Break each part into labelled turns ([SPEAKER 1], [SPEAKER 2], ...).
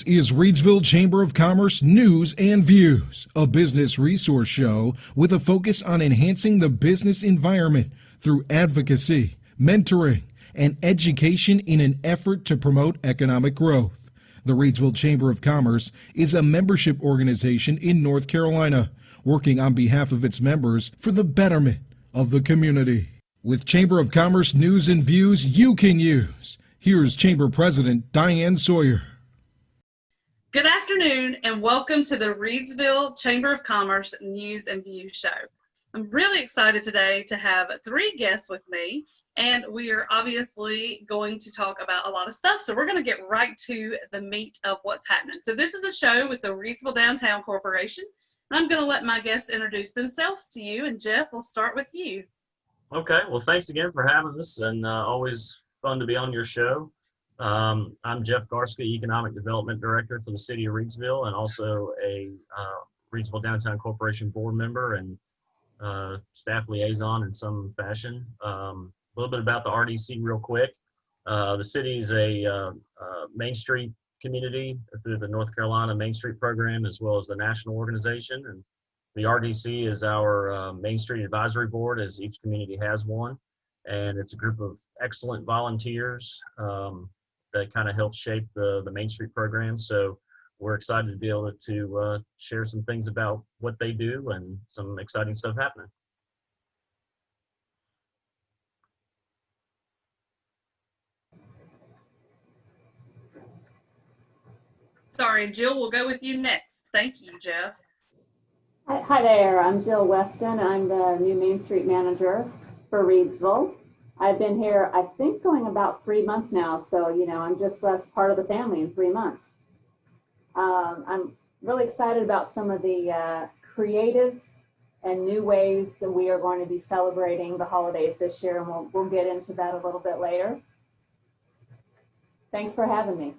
[SPEAKER 1] This is Reidsville Chamber of Commerce News and Views, a business resource show with a focus on enhancing the business environment through advocacy, mentoring, and education in an effort to promote economic growth. The Reidsville Chamber of Commerce is a membership organization in North Carolina, working on behalf of its members for the betterment of the community. With Chamber of Commerce News and Views you can use, here's Chamber President Diane Sawyer.
[SPEAKER 2] Good afternoon and welcome to the Reidsville Chamber of Commerce News and Views show. I'm really excited today to have three guests with me, and we are obviously going to talk about a lot of stuff. So we're going to get right to the meat of what's happening. So this is a show with the Reidsville Downtown Corporation. And I'm going to let my guests introduce themselves to you, and Jeff, we'll start with you.
[SPEAKER 3] Okay, well, thanks again for having us, and always fun to be on your show. I'm Jeff Garstka, Economic Development Director for the City of Reidsville, and also a Reidsville Downtown Corporation board member and staff liaison in some fashion. A little bit about the RDC real quick. The city is a Main Street community through the North Carolina Main Street program, as well as the national organization. And the RDC is our Main Street Advisory Board, as each community has one. And it's a group of excellent volunteers that kind of help shape the Main Street program. So we're excited to be able to share some things about what they do and some exciting stuff happening.
[SPEAKER 2] Sorry, Jill, we'll go with you next. Thank you, Jeff.
[SPEAKER 4] Hi there, I'm Jill Weston. I'm the new Main Street manager for Reidsville. I've been here, I think, going about 3 months now, so, I'm just less part of the family in 3 months. I'm really excited about some of the creative and new ways that we are going to be celebrating the holidays this year, and we'll get into that a little bit later. Thanks for having me.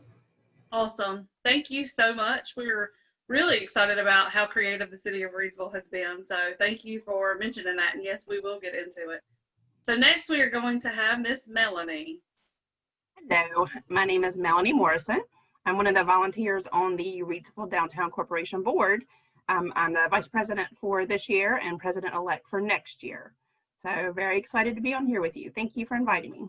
[SPEAKER 2] Awesome. Thank you so much. We're really excited about how creative the City of Reidsville has been, so thank you for mentioning that, and yes, we will get into it. So next we are going to have Miss Melanie.
[SPEAKER 5] Hello, my name is Melanie Morrison. I'm one of the volunteers on the Reidsville Downtown Corporation Board. I'm the vice president for this year and president-elect for next year. So very excited to be on here with you. Thank you for inviting me.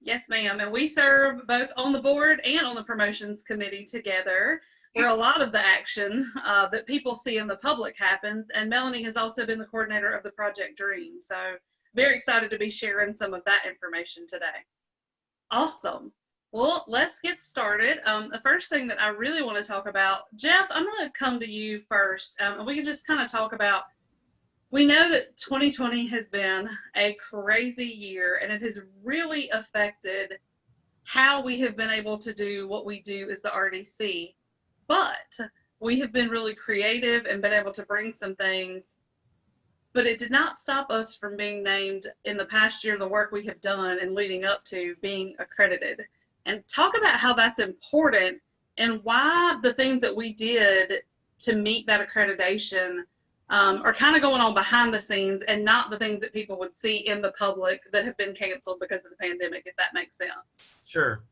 [SPEAKER 2] Yes, ma'am. And we serve both on the board and on the promotions committee together, where a lot of the action that people see in the public happens. And Melanie has also been the coordinator of the Project Dream. So very excited to be sharing some of that information today. Awesome. Well, let's get started. The first thing that I really want to talk about, Jeff, I'm going to come to you first. And we can just kind of talk about, we know that 2020 has been a crazy year, and it has really affected how we have been able to do what we do as the RDC. But we have been really creative and been able to bring some things. But it did not stop us from being named in the past year, the work we have done and leading up to being accredited. And talk about how that's important and why the things that we did to meet that accreditation are kind of going on behind the scenes and not the things that people would see in the public that have been canceled because of the pandemic, if that makes sense.
[SPEAKER 3] Sure.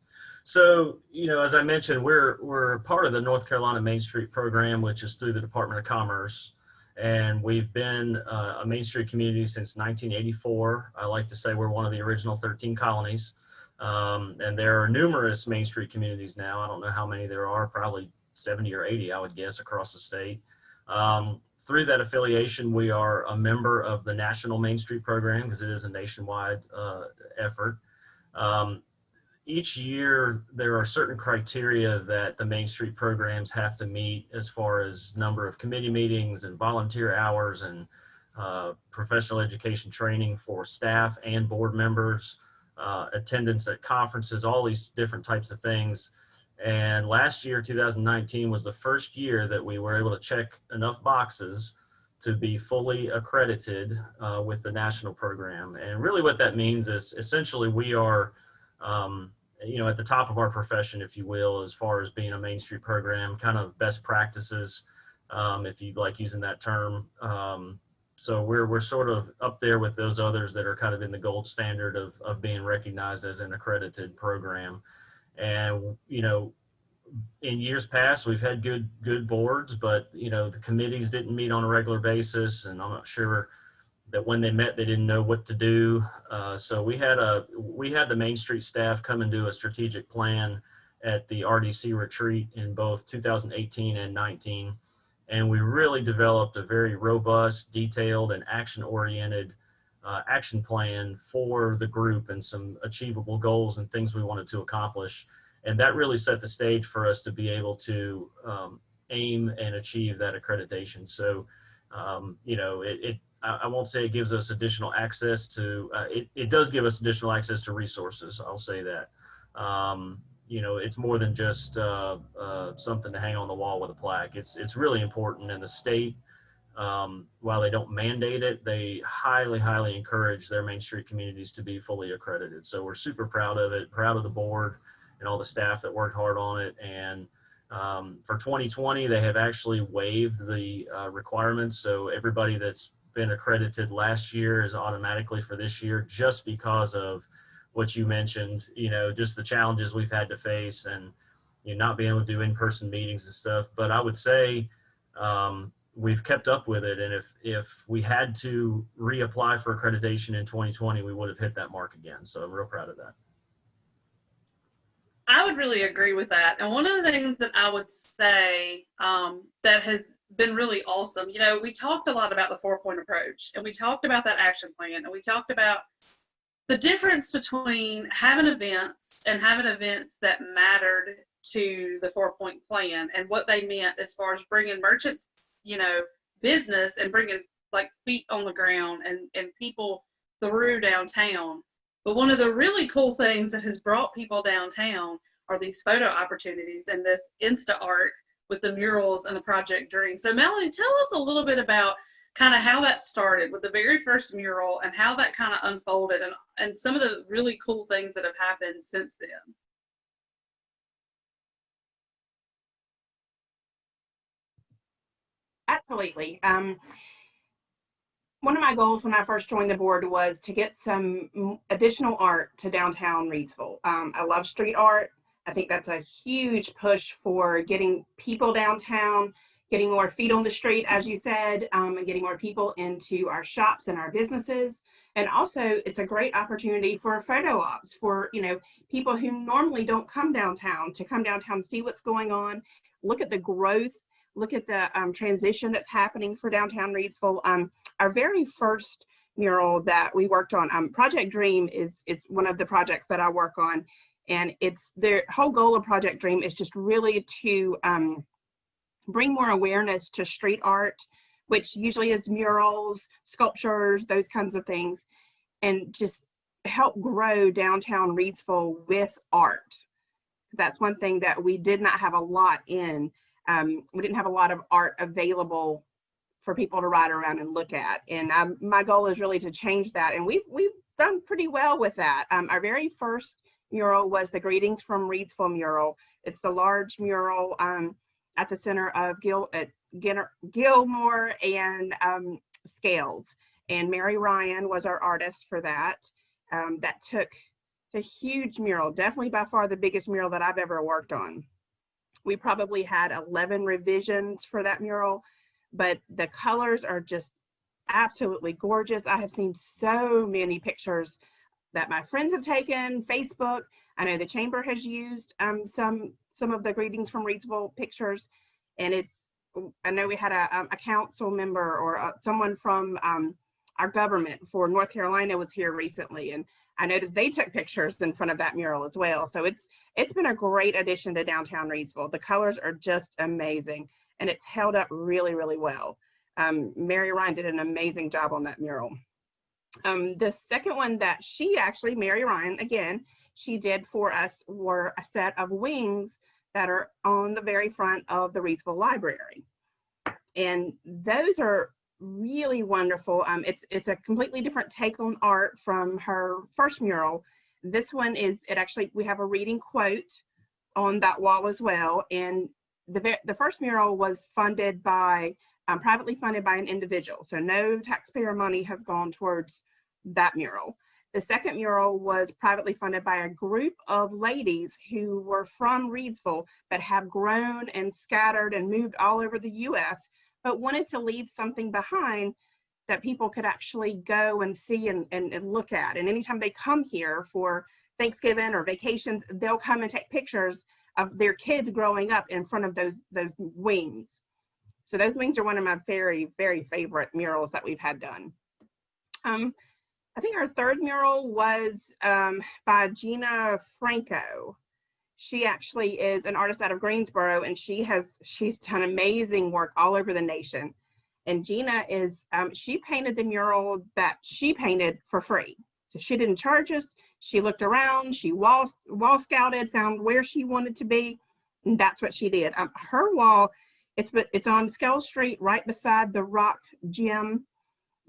[SPEAKER 3] So, as I mentioned, we're part of the North Carolina Main Street program, which is through the Department of Commerce. And we've been a Main Street community since 1984. I like to say we're one of the original 13 colonies. And there are numerous Main Street communities now. I don't know how many there are, probably 70 or 80, I would guess, across the state. Through that affiliation, we are a member of the National Main Street program because it is a nationwide effort. Each year, there are certain criteria that the Main Street programs have to meet as far as number of committee meetings and volunteer hours and professional education training for staff and board members, attendance at conferences, all these different types of things. And last year, 2019, was the first year that we were able to check enough boxes to be fully accredited with the national program. And really what that means is essentially we are at the top of our profession, if you will, as far as being a Main Street program, kind of best practices, if you like using that term. So we're sort of up there with those others that are kind of in the gold standard of being recognized as an accredited program. And, in years past, we've had good boards, but the committees didn't meet on a regular basis, and I'm not sure that when they met, they didn't know what to do. So we had the Main Street staff come and do a strategic plan at the RDC retreat in both 2018 and 19. And we really developed a very robust, detailed, and action-oriented action plan for the group and some achievable goals and things we wanted to accomplish. And that really set the stage for us to be able to aim and achieve that accreditation. So, I won't say it gives us additional access to, it does give us additional access to resources, I'll say that. It's more than just something to hang on the wall with a plaque. It's really important, and the state, while they don't mandate it, they highly, highly encourage their Main Street communities to be fully accredited. So we're super proud of it, proud of the board and all the staff that worked hard on it. And for 2020, they have actually waived the requirements. So everybody that's been accredited last year is automatically for this year, just because of what you mentioned, just the challenges we've had to face and not being able to do in-person meetings and stuff. But I would say we've kept up with it. And if we had to reapply for accreditation in 2020, we would have hit that mark again. So I'm real proud of that.
[SPEAKER 2] I would really agree with that. And one of the things that I would say that has been really awesome, we talked a lot about the 4-point approach, and we talked about that action plan, and we talked about the difference between having events and having events that mattered to the 4-point plan and what they meant as far as bringing merchants, business, and bringing like feet on the ground and people through downtown. But one of the really cool things that has brought people downtown are these photo opportunities and this Insta art with the murals and the Project Dream. So Melanie, tell us a little bit about kind of how that started with the very first mural and how that kind of unfolded and some of the really cool things that have happened since then.
[SPEAKER 5] Absolutely. One of my goals when I first joined the board was to get some additional art to downtown Reidsville. I love street art. I think that's a huge push for getting people downtown, getting more feet on the street, as you said, and getting more people into our shops and our businesses. And also, it's a great opportunity for photo ops for people who normally don't come downtown to come downtown, see what's going on, look at the growth, look at the transition that's happening for downtown Reidsville. Our very first mural that we worked on, Project Dream is one of the projects that I work on. And it's the whole goal of Project Dream is just really to bring more awareness to street art, which usually is murals, sculptures, those kinds of things, and just help grow downtown Reidsville with art. That's one thing that we did not have a lot in. We didn't have a lot of art available for people to ride around and look at. And my goal is really to change that. And we've done pretty well with that. Our very first mural was the Greetings from Reidsville mural. It's the large mural at the center of Gilmore and Scales. And Mary Ryan was our artist for that. That took a huge mural, definitely by far the biggest mural that I've ever worked on. We probably had 11 revisions for that mural, but the colors are just absolutely gorgeous. I have seen so many pictures that my friends have taken, Facebook. I know the chamber has used some of the Greetings from Reidsville pictures, and I know we had a council member or someone from our government for North Carolina was here recently, and I noticed they took pictures in front of that mural as well. So it's been a great addition to downtown Reidsville. The colors are just amazing, and it's held up really, really well. Mary Ryan did an amazing job on that mural. The second one that Mary Ryan, again, she did for us were a set of wings that are on the very front of the Reidsville Library. And those are really wonderful. It's a completely different take on art from her first mural. This one we have a reading quote on that wall as well. And the first mural was funded by, privately funded by an individual. So no taxpayer money has gone towards that mural. The second mural was privately funded by a group of ladies who were from Reidsville but have grown and scattered and moved all over the US, but wanted to leave something behind that people could actually go and see and look at. And anytime they come here for Thanksgiving or vacations, they'll come and take pictures of their kids growing up in front of those wings. So those wings are one of my very, very favorite murals that we've had done. I think our third mural was by Gina Franco. She actually is an artist out of Greensboro, and she's done amazing work all over the nation. And Gina is, she painted the mural that she painted for free. So she didn't charge us. She looked around, she wall scouted, found where she wanted to be, and that's what she did. Her wall, it's on Skell Street, right beside the Rock Gym,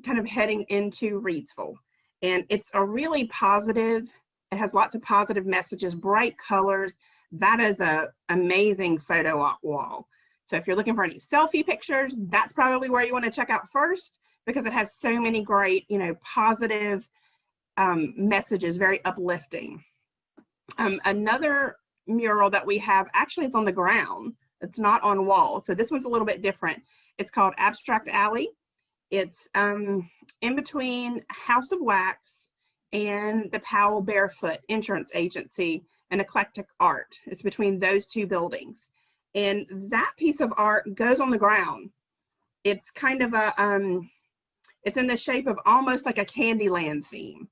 [SPEAKER 5] kind of heading into Reidsville. And it's a really positive, it has lots of positive messages, bright colors. That is a amazing photo op wall. So if you're looking for any selfie pictures, that's probably where you want to check out first, because it has so many great, positive messages, very uplifting. Another mural that we have, actually it's on the ground. It's not on wall. So this one's a little bit different. It's called Abstract Alley. It's in between House of Wax and the Powell Barefoot Insurance Agency and Eclectic Art. It's between those two buildings. And that piece of art goes on the ground. It's kind of it's in the shape of almost like a Candyland theme.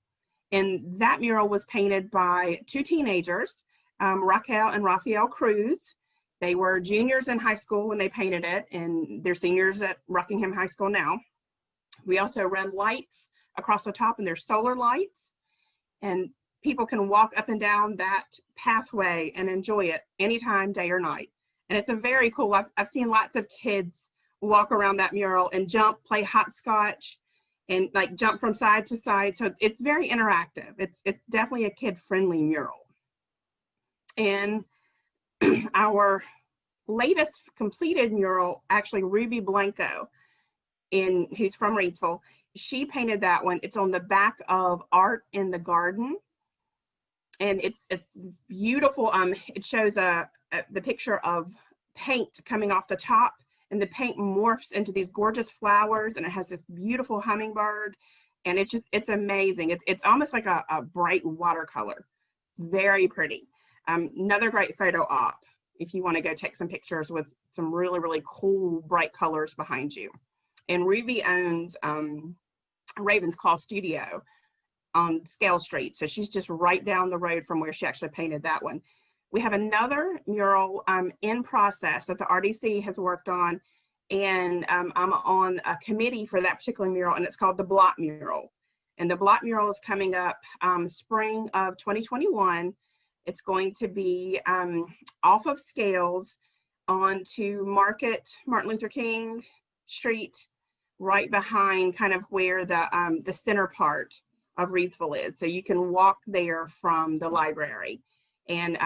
[SPEAKER 5] And that mural was painted by two teenagers, Raquel and Raphael Cruz. They were juniors in high school when they painted it, and they're seniors at Rockingham High School now. We also run lights across the top, and they're solar lights, and people can walk up and down that pathway and enjoy it anytime, day or night. And it's a very cool, I've seen lots of kids walk around that mural and jump, play hopscotch, and like jump from side to side. So it's very interactive. It's definitely a kid-friendly mural. And our latest completed mural, actually Ruby Blanco, who's from Reidsville, she painted that one. It's on the back of Art in the Garden, and it's beautiful. It shows the picture of paint coming off the top, and the paint morphs into these gorgeous flowers, and it has this beautiful hummingbird, and it's amazing. It's almost like a bright watercolor. It's very pretty. Another great photo op if you want to go take some pictures with some really, really cool bright colors behind you. And Ruby owns Raven's Claw Studio on Scale Street. So she's just right down the road from where she actually painted that one. We have another mural in process that the RDC has worked on, and I'm on a committee for that particular mural, and it's called the Block Mural. And the Block Mural is coming up spring of 2021. It's going to be off of Scales onto Martin Luther King Street, right behind kind of where the center part of Reidsville is. So you can walk there from the library. And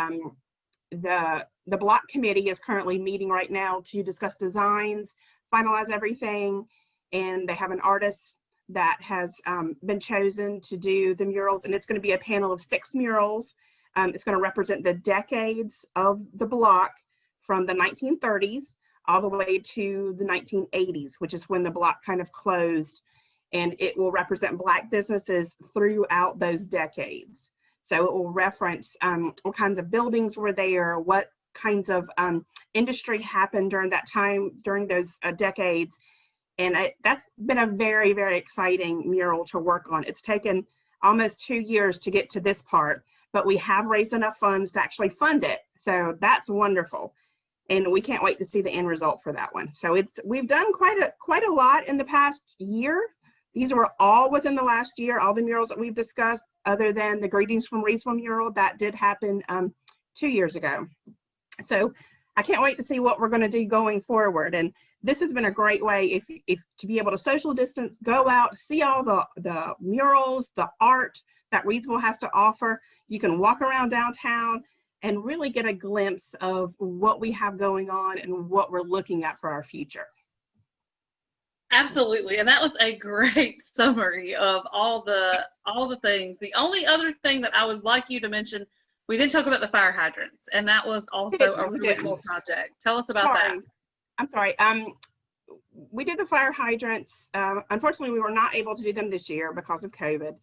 [SPEAKER 5] the block committee is currently meeting right now to discuss designs, finalize everything. And they have an artist that has been chosen to do the murals. And it's going to be a panel of 6 murals. It's going to represent the decades of the block from the 1930s all the way to the 1980s, which is when the block kind of closed. And it will represent Black businesses throughout those decades. So it will reference what kinds of buildings were there, what kinds of industry happened during that time, during those decades. And that's been a very, very exciting mural to work on. It's taken almost 2 years to get to this part, but we have raised enough funds to actually fund it. So that's wonderful. And we can't wait to see the end result for that one. So we've done quite a lot in the past year. These were all within the last year, all the murals that we've discussed, other than the Greetings from Reidsville mural that did happen 2 years ago. So I can't wait to see what we're going to do going forward. And this has been a great way if to be able to social distance, go out, see all the murals, the art that Reidsville has to offer. You can walk around downtown and really get a glimpse of what we have going on and what we're looking at for our future.
[SPEAKER 2] Absolutely, and that was a great summary of all the things. The only other thing that I would like you to mention, we didn't talk about the fire hydrants, and that was also a really cool project. Tell us about that.
[SPEAKER 5] I'm sorry. We did the fire hydrants. Unfortunately, we were not able to do them this year because of COVID.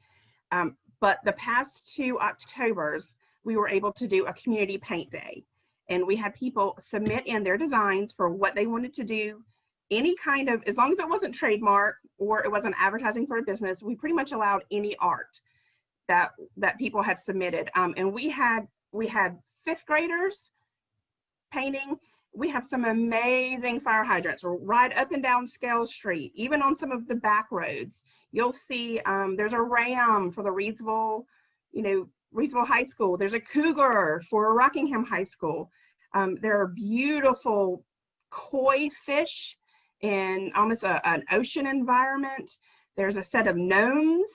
[SPEAKER 5] But the past 2 Octobers, we were able to do a community paint day. And we had people submit in their designs for what they wanted to do. Any kind of, as long as it wasn't trademark or it wasn't advertising for a business, we pretty much allowed any art that people had submitted. And we had 5th graders painting. We have some amazing fire hydrants right up and down Scale Street, even on some of the back roads. You'll see there's a ram for the Reidsville, Reidsville High School. There's a cougar for Rockingham High School. There are beautiful koi fish in almost an ocean environment. There's a set of gnomes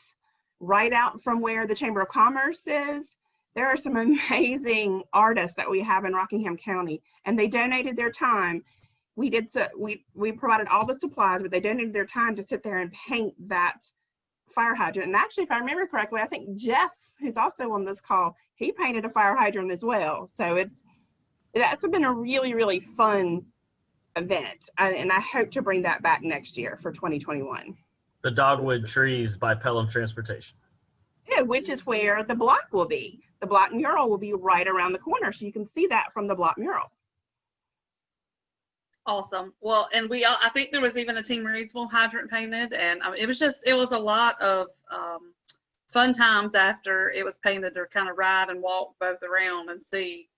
[SPEAKER 5] right out from where the Chamber of Commerce is. There are some amazing artists that we have in Rockingham County, and they donated their time. We provided all the supplies, but they donated their time to sit there and paint that fire hydrant. And actually, if I remember correctly, I think Jeff, who's also on this call, he painted a fire hydrant as well. So that's been a really, really fun event, and I hope to bring that back next year for 2021.
[SPEAKER 3] The dogwood trees by Pelham Transportation.
[SPEAKER 5] Yeah, which is where the block will be. The block mural will be right around the corner, so you can see that from the block mural.
[SPEAKER 2] Awesome. Well, and I think there was even a Team Reidsville hydrant painted, and it was a lot of fun times after it was painted to kind of ride and walk both around and see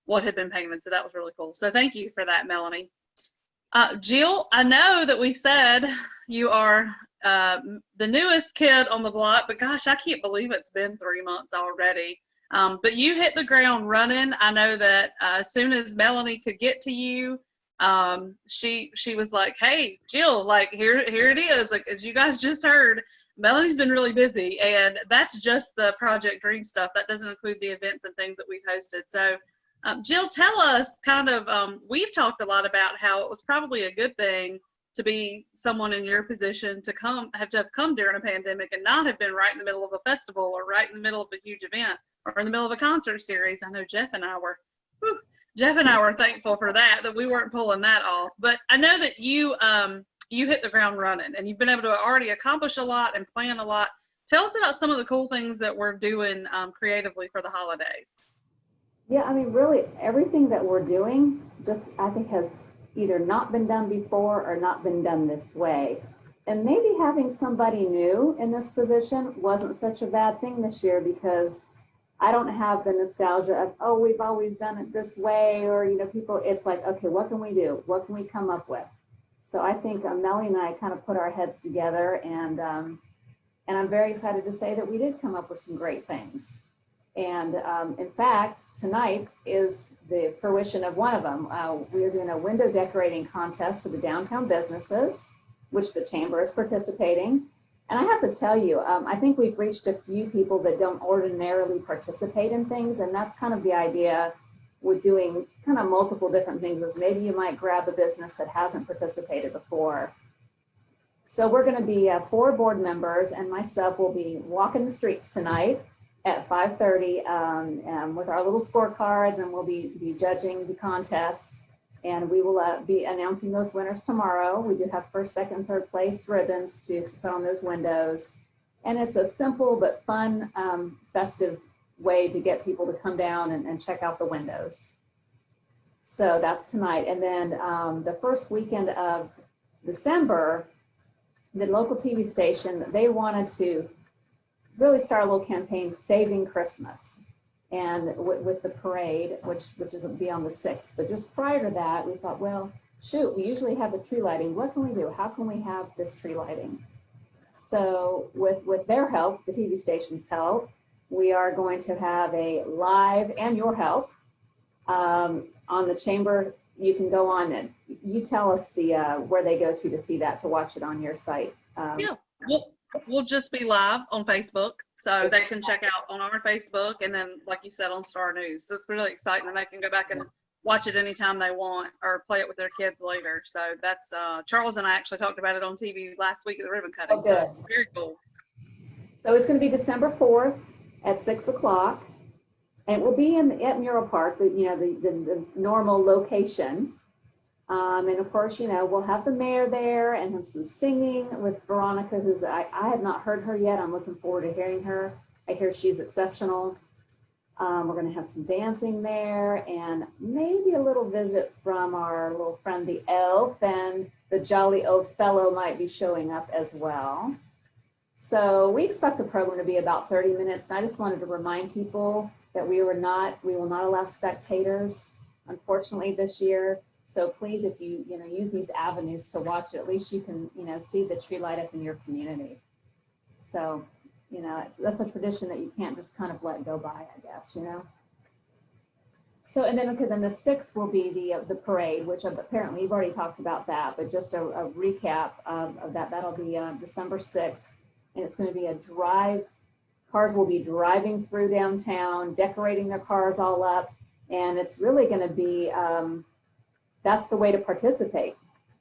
[SPEAKER 2] what had been painted. So that was really cool. So thank you for that, Melanie. Jill, I know that we said you are the newest kid on the block, but gosh, I can't believe it's been 3 months already. But you hit the ground running. I know that as soon as Melanie could get to you, she was like, "Hey, Jill, like here it is. Like, as you guys just heard, Melanie's been really busy, and that's just the Project Dream stuff. That doesn't include the events and things that we've hosted." So, Jill, tell us kind of, we've talked a lot about how it was probably a good thing to be someone in your position to have come during a pandemic and not have been right in the middle of a festival or right in the middle of a huge event or in the middle of a concert series. I know Jeff and I were thankful for that we weren't pulling that off. But I know that you hit the ground running, and you've been able to already accomplish a lot and plan a lot. Tell us about some of the cool things that we're doing creatively for the holidays.
[SPEAKER 4] Yeah, I mean, really, everything that we're doing just, I think, has either not been done before or not been done this way. And maybe having somebody new in this position wasn't such a bad thing this year, because I don't have the nostalgia of, oh, we've always done it this way, or, people, it's like, okay, what can we do? What can we come up with? So I think Melanie and I kind of put our heads together, and I'm very excited to say that we did come up with some great things. And in fact, tonight is the fruition of one of them. We're doing a window decorating contest to the downtown businesses, which the Chamber is participating. And I have to tell you, I think we've reached a few people that don't ordinarily participate in things. And that's kind of the idea with doing kind of multiple different things, is maybe you might grab a business that hasn't participated before. So we're going to be 4 board members, and myself will be walking the streets tonight at 5:30 with our little scorecards, and we'll be judging the contest, and we will be announcing those winners tomorrow. We do have first, second, third place ribbons to put on those windows, and it's a simple but fun, festive way to get people to come down and check out the windows. So that's tonight. And then the first weekend of December, the local TV station, they wanted to really start a little campaign, Saving Christmas, and with the parade, which is be on the 6th. But just prior to that, we thought, well, shoot, we usually have the tree lighting. What can we do? How can we have this tree lighting? So with their help, the TV station's help, we are going to have a live, and your help, on the Chamber. You can go on and you tell us where they go to see that, to watch it on your site.
[SPEAKER 2] We'll just be live on Facebook, so they can check out on our Facebook, and then, like you said, on Star News. So it's really exciting, and they can go back and watch it anytime they want or play it with their kids later. So that's Charles and I actually talked about it on TV last week at the ribbon cutting.
[SPEAKER 4] Oh, good.
[SPEAKER 2] So very cool.
[SPEAKER 4] So it's going to be December 4th at 6 o'clock. And it will be at Mural Park, the normal location. And of course, we'll have the mayor there and have some singing with Veronica, who's, I have not heard her yet. I'm looking forward to hearing her. I hear she's exceptional. We're going to have some dancing there and maybe a little visit from our little friend, the elf, and the jolly old fellow might be showing up as well. So we expect the program to be about 30 minutes. And I just wanted to remind people that we will not allow spectators, unfortunately, this year. So please, if you use these avenues to watch it, at least you can see the tree light up in your community. So that's a tradition that you can't just kind of let go by, I guess. So and then then the 6th will be the parade, which apparently you've already talked about that, but just a recap of that. That'll be December 6th, and it's going to be a drive. Cars will be driving through downtown, decorating their cars all up, and it's really going to be, that's the way to participate.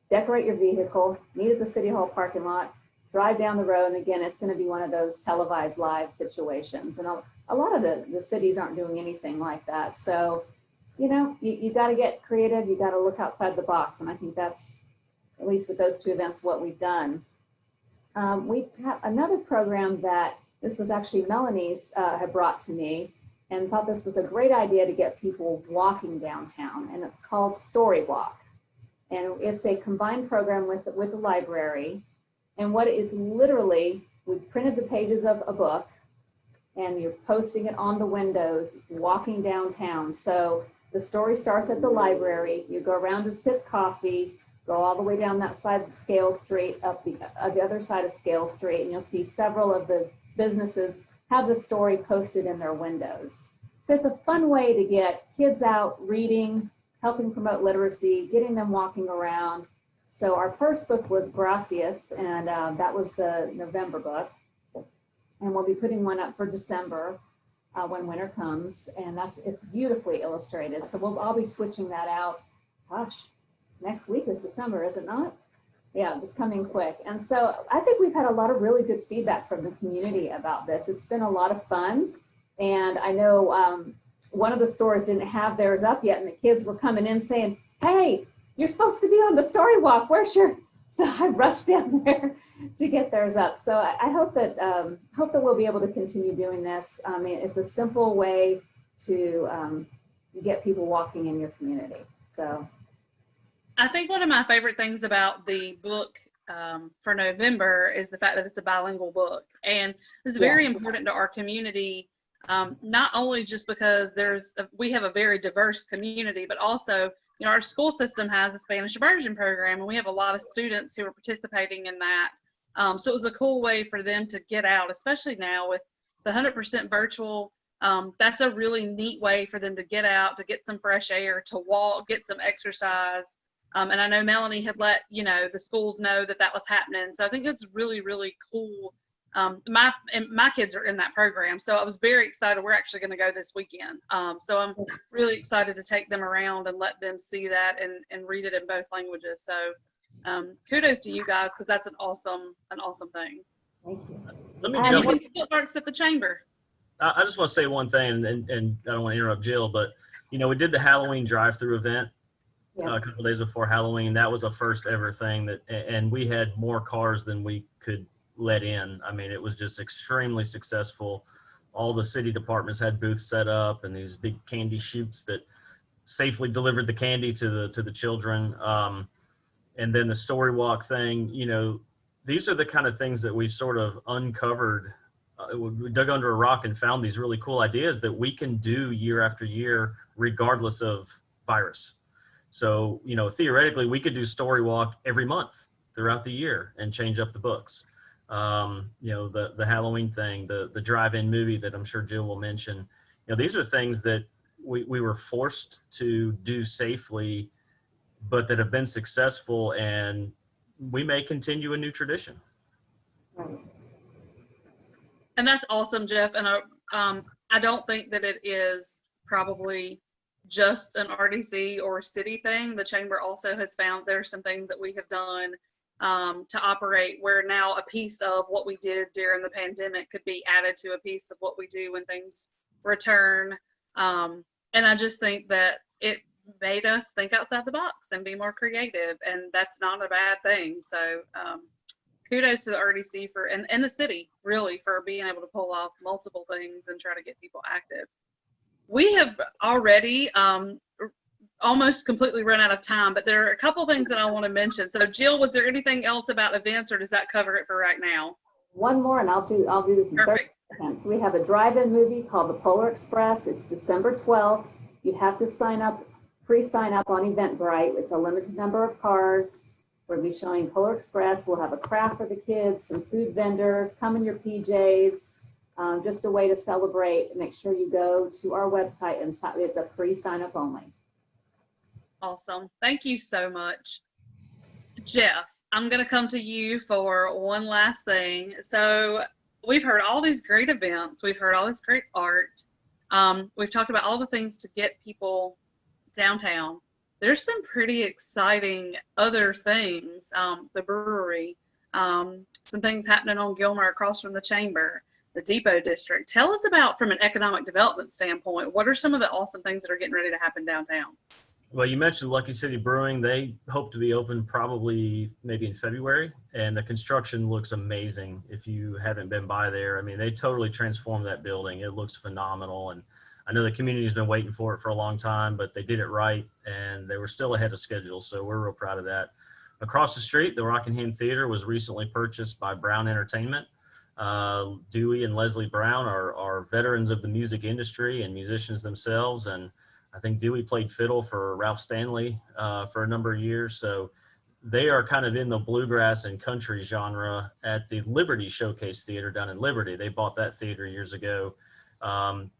[SPEAKER 4] Decorate your vehicle, meet at the City Hall parking lot, drive down the road, and again, it's going to be one of those televised live situations. And a lot of the cities aren't doing anything like that. So, you got to get creative, you got to look outside the box, and I think that's, at least with those two events, what we've done. We have another program that this was actually Melanie's had brought to me, and thought this was a great idea to get people walking downtown, and it's called Story Walk. And it's a combined program with the library. And what it's literally, we printed the pages of a book, and you're posting it on the windows, walking downtown. So the story starts at the library, you go around to sip coffee, go all the way down that side of Scale Street, up the other side of Scale Street, and you'll see several of the businesses have the story posted in their windows. So it's a fun way to get kids out reading, helping promote literacy, getting them walking around. So our first book was Gracias, and that was the November book. And we'll be putting one up for December when winter comes, and it's beautifully illustrated. So I'll be switching that out. Gosh, next week is December, is it not? Yeah, it's coming quick. And so I think we've had a lot of really good feedback from the community about this. It's been a lot of fun. And I know one of the stores didn't have theirs up yet, and the kids were coming in saying, hey, you're supposed to be on the story walk. Where's your? So I rushed down there to get theirs up. So I hope that we'll be able to continue doing this. I mean, it's a simple way to get people walking in your community. So
[SPEAKER 2] I think one of my favorite things about the book for November is the fact that it's a bilingual book, and it's very important to our community. Not only just because we have a very diverse community, but also, our school system has a Spanish immersion program, and we have a lot of students who are participating in that. So it was a cool way for them to get out, especially now with the 100% virtual. That's a really neat way for them to get out, to get some fresh air, to walk, get some exercise. And I know Melanie had let, the schools know that was happening. So I think it's really, really cool. My kids are in that program, so I was very excited. We're actually going to go this weekend. So I'm really excited to take them around and let them see that and read it in both languages. So kudos to you guys, because that's an awesome thing.
[SPEAKER 4] thank you.
[SPEAKER 3] Let me
[SPEAKER 2] And
[SPEAKER 3] jump
[SPEAKER 2] you
[SPEAKER 3] in.
[SPEAKER 2] can get works at the chamber.
[SPEAKER 3] I just want to say one thing, and I don't want to interrupt Jill, but we did the Halloween drive-through event a couple days before Halloween. That was a first ever thing and we had more cars than we could let in. I mean, it was just extremely successful. All the city departments had booths set up and these big candy chutes that safely delivered the candy to the children. And then the story walk thing, these are the kind of things that we sort of uncovered. We dug under a rock and found these really cool ideas that we can do year after year, regardless of virus. So, theoretically, we could do story walk every month throughout the year and change up the books. The Halloween thing, the drive-in movie that I'm sure Jill will mention. These are things that we were forced to do safely, but that have been successful, and we may continue a new tradition.
[SPEAKER 4] Right.
[SPEAKER 2] And that's awesome, Jeff. And I don't think that it is probably just an RDC or city thing. The chamber also has found there are some things that we have done to operate where now a piece of what we did during the pandemic could be added to a piece of what we do when things return. And I just think that it made us think outside the box and be more creative, and that's not a bad thing. So kudos to the RDC for and the city really for being able to pull off multiple things and try to get people active. We have already almost completely run out of time, but there are a couple things that I want to mention. So Jill, was there anything else about events, or does that cover it for right now?
[SPEAKER 4] One more, and I'll do this in 30 seconds. We have a drive-in movie called The Polar Express. It's December 12th. You have to sign up, pre-sign up on Eventbrite. It's a limited number of cars. We'll be showing Polar Express. We'll have a craft for the kids, some food vendors. Come in your PJs. Just a way to celebrate. Make sure you go to our website and it's a pre-sign up only.
[SPEAKER 2] Awesome. Thank you so much. Jeff, I'm going to come to you for one last thing. So we've heard all these great events. We've heard all this great art. We've talked about all the things to get people downtown. There's some pretty exciting other things. The brewery, some things happening on Gilmer across from the chamber, the Depot District. Tell us about, from an economic development standpoint, what are some of the awesome things that are getting ready to happen downtown?
[SPEAKER 3] Well, you mentioned Lucky City Brewing. They hope to be open probably maybe in February, and the construction looks amazing if you haven't been by there. I mean, they totally transformed that building. It looks phenomenal, and I know the community's been waiting for it for a long time, but they did it right, and they were still ahead of schedule, so we're real proud of that. Across the street, the Rockingham Theater was recently purchased by Brown Entertainment. Dewey and Leslie Brown are veterans of the music industry and musicians themselves, and I think Dewey played fiddle for Ralph Stanley for a number of years. So they are kind of in the bluegrass and country genre at the Liberty Showcase Theater down in Liberty. They bought that theater years ago.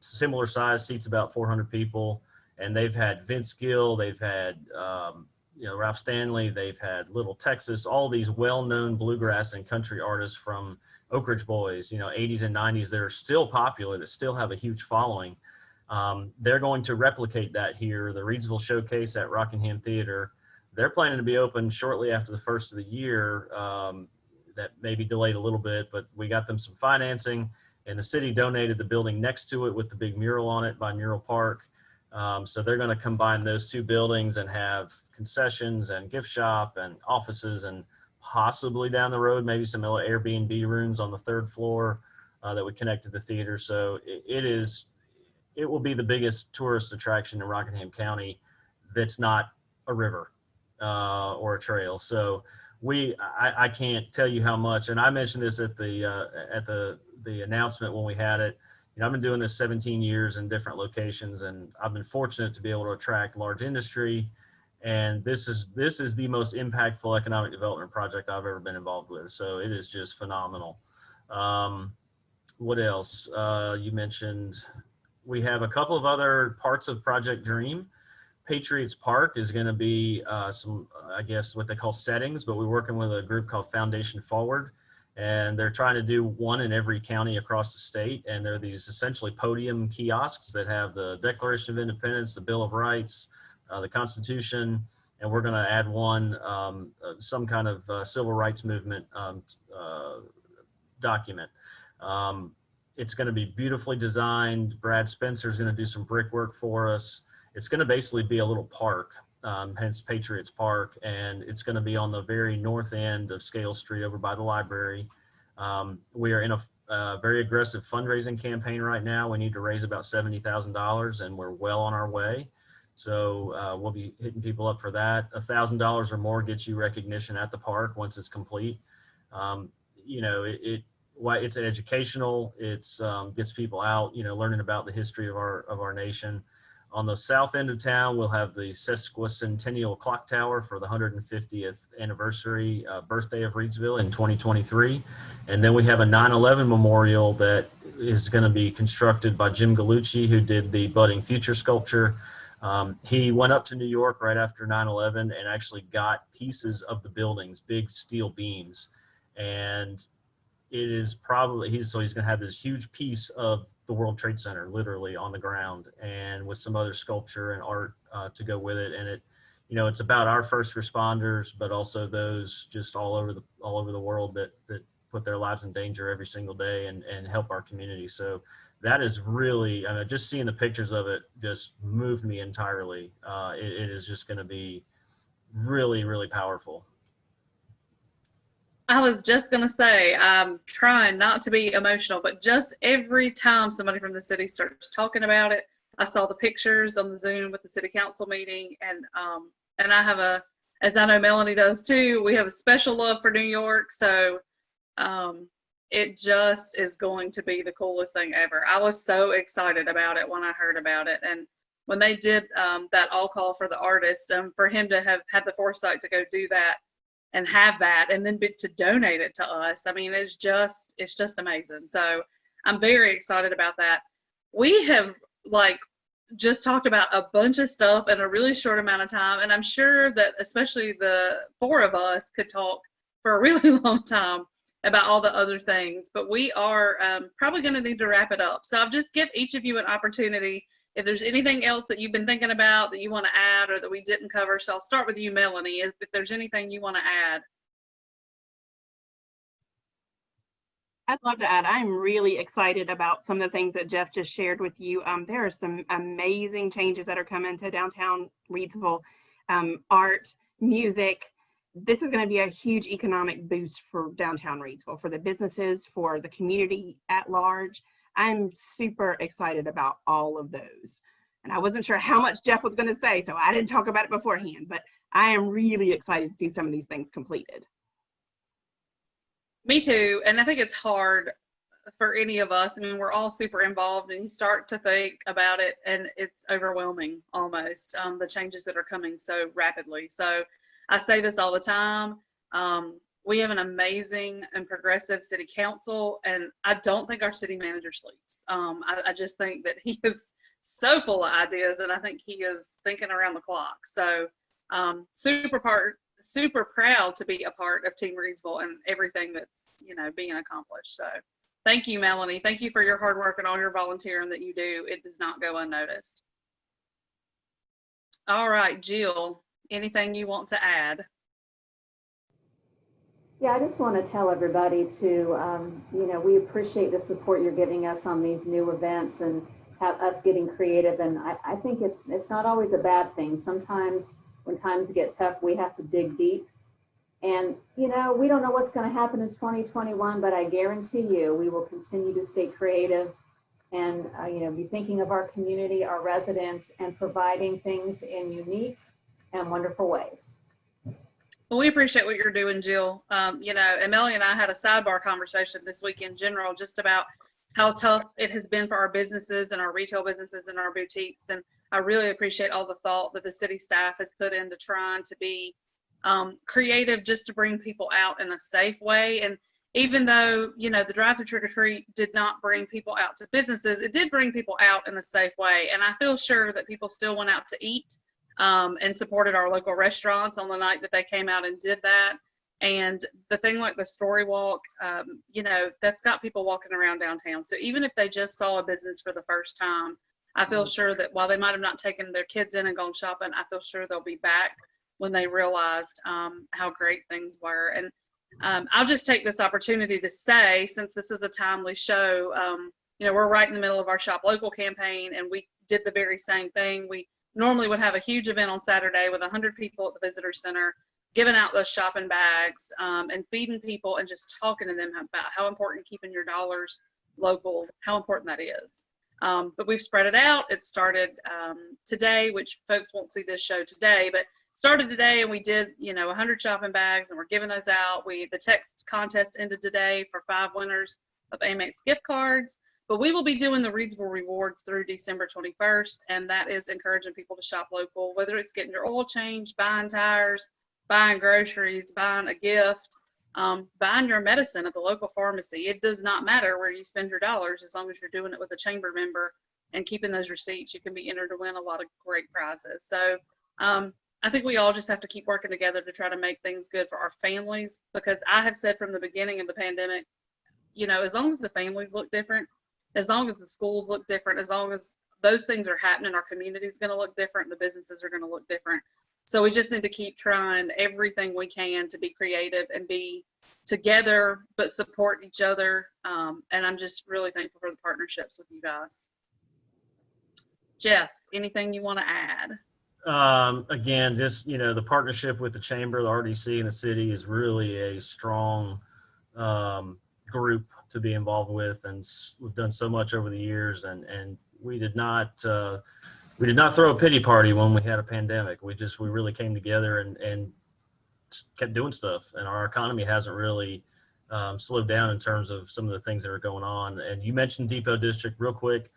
[SPEAKER 3] Similar size, seats about 400 people. And they've had Vince Gill, they've had Ralph Stanley, they've had Little Texas, all these well-known bluegrass and country artists from Oak Ridge Boys, 80s and 90s that are still popular, that still have a huge following. They're going to replicate that here, the Reidsville Showcase at Rockingham Theater. They're planning to be open shortly after the first of the year. That may be delayed a little bit, but we got them some financing, and the city donated the building next to it with the big mural on it by Mural Park. So they're going to combine those two buildings and have concessions and gift shop and offices, and possibly down the road, maybe some Airbnb rooms on the third floor that would connect to the theater. So it will be the biggest tourist attraction in Rockingham County that's not a river or a trail. So I can't tell you how much, and I mentioned this at the announcement when we had it. I've been doing this 17 years in different locations, and I've been fortunate to be able to attract large industry. And this is the most impactful economic development project I've ever been involved with. So it is just phenomenal. What else? You mentioned we have a couple of other parts of Project Dream. Patriots Park is going to be some, I guess, what they call settings, but we're working with a group called Foundation Forward, and they're trying to do one in every county across the state. And they're these essentially podium kiosks that have the Declaration of Independence, the Bill of Rights, the Constitution, and we're going to add one, some kind of civil rights movement document. It's going to be beautifully designed. Brad Spencer is going to do some brickwork for us. It's going to basically be a little park, hence Patriots Park, and it's going to be on the very north end of Scale Street over by the library. We are in a very aggressive fundraising campaign right now. We need to raise about $70,000, and we're well on our way. So we'll be hitting people up for that. $1,000 or more gets you recognition at the park once it's complete. It's educational. It's gets people out, learning about the history of our nation. On the south end of town, we'll have the sesquicentennial clock tower for the 150th anniversary birthday of Reidsville in 2023. And then we have a 9/11 memorial that is going to be constructed by Jim Gallucci, who did the Budding Future sculpture. He went up to New York right after 9/11 and actually got pieces of the buildings, big steel beams. And it is probably, he's going to have this huge piece of the World Trade Center literally on the ground, and with some other sculpture and art to go with it. And it, you know, it's about our first responders, but also those just all over the world that put their lives in danger every single day and help our community. So that is really, just seeing the pictures of it just moved me entirely. It is just going to be really, really powerful.
[SPEAKER 2] I was just going to say, I'm trying not to be emotional, but just every time somebody from the city starts talking about it, I saw the pictures on the Zoom with the city council meeting, and I have as I know Melanie does too, we have a special love for New York. So it just is going to be the coolest thing ever. I was so excited about it when I heard about it. And when they did that all call for the artist, for him to have had the foresight to go do that and have that, and then to donate it to us. I mean, it's just amazing. So I'm very excited about that. We have just talked about a bunch of stuff in a really short amount of time. And I'm sure that especially the four of us could talk for a really long time about all the other things, but we are probably going to need to wrap it up. So I'll just give each of you an opportunity. If there's anything else that you've been thinking about that you want to add or that we didn't cover. So I'll start with you, Melanie, if there's anything you want to add.
[SPEAKER 5] I'd love to add, I'm really excited about some of the things that Jeff just shared with you. There are some amazing changes that are coming to downtown Reidsville, art, music. This is going to be a huge economic boost for downtown Reidsville, for the businesses, for the community at large. I'm super excited about all of those. And I wasn't sure how much Jeff was going to say, so I didn't talk about it beforehand, but I am really excited to see some of these things completed.
[SPEAKER 2] Me too. And I think it's hard for any of us. I mean, we're all super involved, and you start to think about it and it's overwhelming almost, the changes that are coming so rapidly. So I say this all the time. We have an amazing and progressive city council, and I don't think our city manager sleeps. I just think that he is so full of ideas, and I think he is thinking around the clock. So super proud to be a part of Team Reidsville and everything that's, being accomplished. So thank you, Melanie. Thank you for your hard work and all your volunteering that you do. It does not go unnoticed. All right, Jill, anything you want to add?
[SPEAKER 4] Yeah, I just want to tell everybody to, we appreciate the support you're giving us on these new events and have us getting creative. And I think it's not always a bad thing. Sometimes when times get tough, we have to dig deep. And, we don't know what's going to happen in 2021, but I guarantee you we will continue to stay creative and, be thinking of our community, our residents, and providing things in unique and wonderful ways.
[SPEAKER 2] Well, we appreciate what you're doing, Jill. And Melanie and I had a sidebar conversation this week in general, just about how tough it has been for our businesses and our retail businesses and our boutiques. And I really appreciate all the thought that the city staff has put into trying to be creative, just to bring people out in a safe way. And even though, the drive-through trick-or-treat did not bring people out to businesses, it did bring people out in a safe way. And I feel sure that people still went out to eat and supported our local restaurants on the night that they came out and did that. And the thing like the story walk, that's got people walking around downtown. So even if they just saw a business for the first time, I feel sure that while they might have not taken their kids in and gone shopping, I feel sure they'll be back when they realized how great things were. And I'll just take this opportunity to say, since this is a timely show, we're right in the middle of our Shop Local campaign, and we did the very same thing. We normally would have a huge event on Saturday with 100 people at the visitor center, giving out those shopping bags and feeding people and just talking to them about how important keeping your dollars local, how important that is. But we've spread it out. It started today, which folks won't see this show today, but started today, and we did 100 shopping bags, and we're giving those out. The text contest ended today for 5 winners of Amex gift cards. But we will be doing the Reidsville Rewards through December 21st, and that is encouraging people to shop local, whether it's getting your oil changed, buying tires, buying groceries, buying a gift, buying your medicine at the local pharmacy. It does not matter where you spend your dollars, as long as you're doing it with a chamber member and keeping those receipts. You can be entered to win a lot of great prizes. So I think we all just have to keep working together to try to make things good for our families, because I have said from the beginning of the pandemic, you know, as long as the families look different, as long as the schools look different, as long as those things are happening, our community is going to look different, the businesses are going to look different. So we just need to keep trying everything we can to be creative and be together, but support each other. And I'm just really thankful for the partnerships with you guys. Jeff, anything you want to add?
[SPEAKER 3] Again, just, you know, the partnership with the chamber, the RDC, and the city is really a strong group to be involved with, and we've done so much over the years. And we did not throw a pity party when we had a pandemic. We really came together and kept doing stuff, and our economy hasn't really slowed down in terms of some of the things that are going on. And you mentioned Depot District real quick.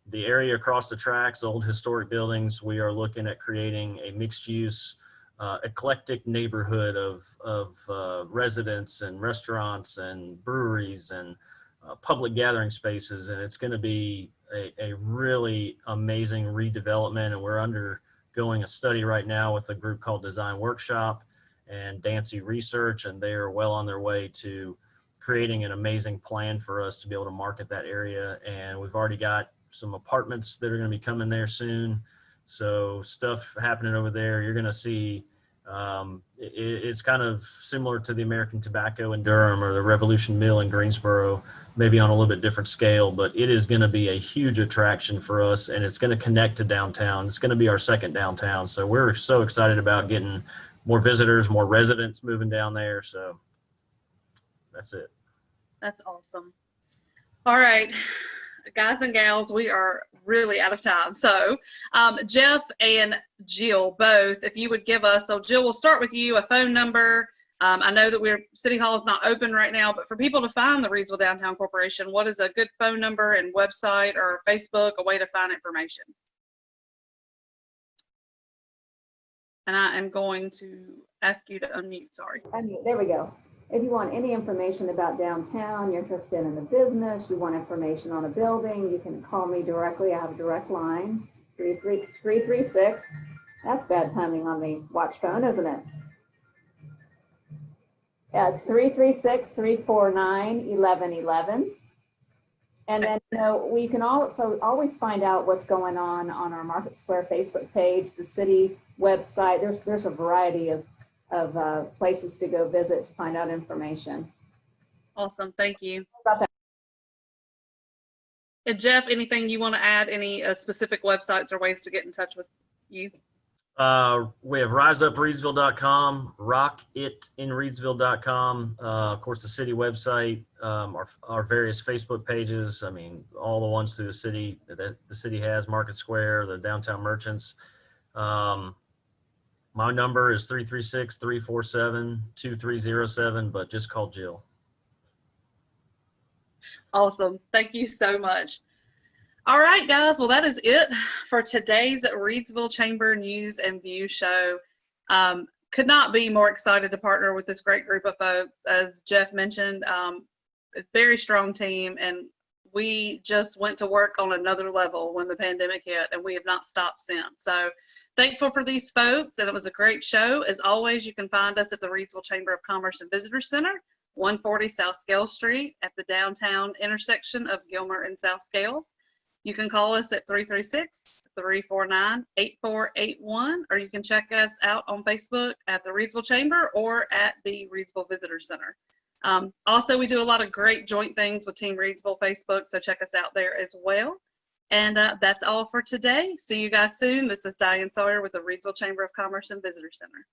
[SPEAKER 3] The area across the tracks, old historic buildings, we are looking at creating a mixed-use, eclectic neighborhood of residents and restaurants and breweries and public gathering spaces. And it's going to be a really amazing redevelopment. And we're undergoing a study right now with a group called Design Workshop and Dancy Research, and they are well on their way to creating an amazing plan for us to be able to market that area. And we've already got some apartments that are going to be coming there soon. So stuff happening over there. You're going to see, it's kind of similar to the American Tobacco in Durham or the Revolution Mill in Greensboro, maybe on a little bit different scale, but it is going to be a huge attraction for us, and it's going to connect to downtown. It's going to be our second downtown. So we're so excited about getting more visitors, more residents moving down there. So that's it.
[SPEAKER 2] That's awesome. All right, guys and gals, we are really out of time. So Jeff and Jill, both, if you would give us, so Jill, we'll start with you, a phone number. I know that City Hall is not open right now, but for people to find the Reidsville Downtown Corporation, what is a good phone number and website or Facebook, a way to find information? And I am going to ask you to unmute, sorry.
[SPEAKER 4] Unmute, there we go. If you want any information about downtown, you're interested in the business, you want information on a building, you can call me directly. I have a direct line, 336. That's bad timing on the watch phone, isn't it? Yeah, it's 336-349-1111. And then, you know, we can also always find out what's going on our Market Square Facebook page, the city website. There's a variety of places to go visit to find out information.
[SPEAKER 2] Awesome, thank you.
[SPEAKER 4] About that.
[SPEAKER 2] And Jeff, anything you want to add, any specific websites or ways to get in touch with you?
[SPEAKER 3] We have riseupreadsville.com, rockitinreidsville.com, of course, the city website, our various Facebook pages. I mean, all the ones through the city that the city has, Market Square, the downtown merchants. My number is 336-347-2307, but just call Jill.
[SPEAKER 2] Awesome. Thank you so much. All right, guys. Well, that is it for today's Reidsville Chamber News and View show. Could not be more excited to partner with this great group of folks. As Jeff mentioned, a very strong team, and we just went to work on another level when the pandemic hit, and we have not stopped since. So thankful for these folks, and it was a great show. As always, you can find us at the Reidsville Chamber of Commerce and Visitor Center, 140 South Scales Street at the downtown intersection of Gilmer and South Scales. You can call us at 336-349-8481, or you can check us out on Facebook at the Reidsville Chamber or at the Reidsville Visitor Center. Also, we do a lot of great joint things with Team Reidsville Facebook, so check us out there as well. And that's all for today. See you guys soon. This is Diane Sawyer with the Reidsville Chamber of Commerce and Visitor Center.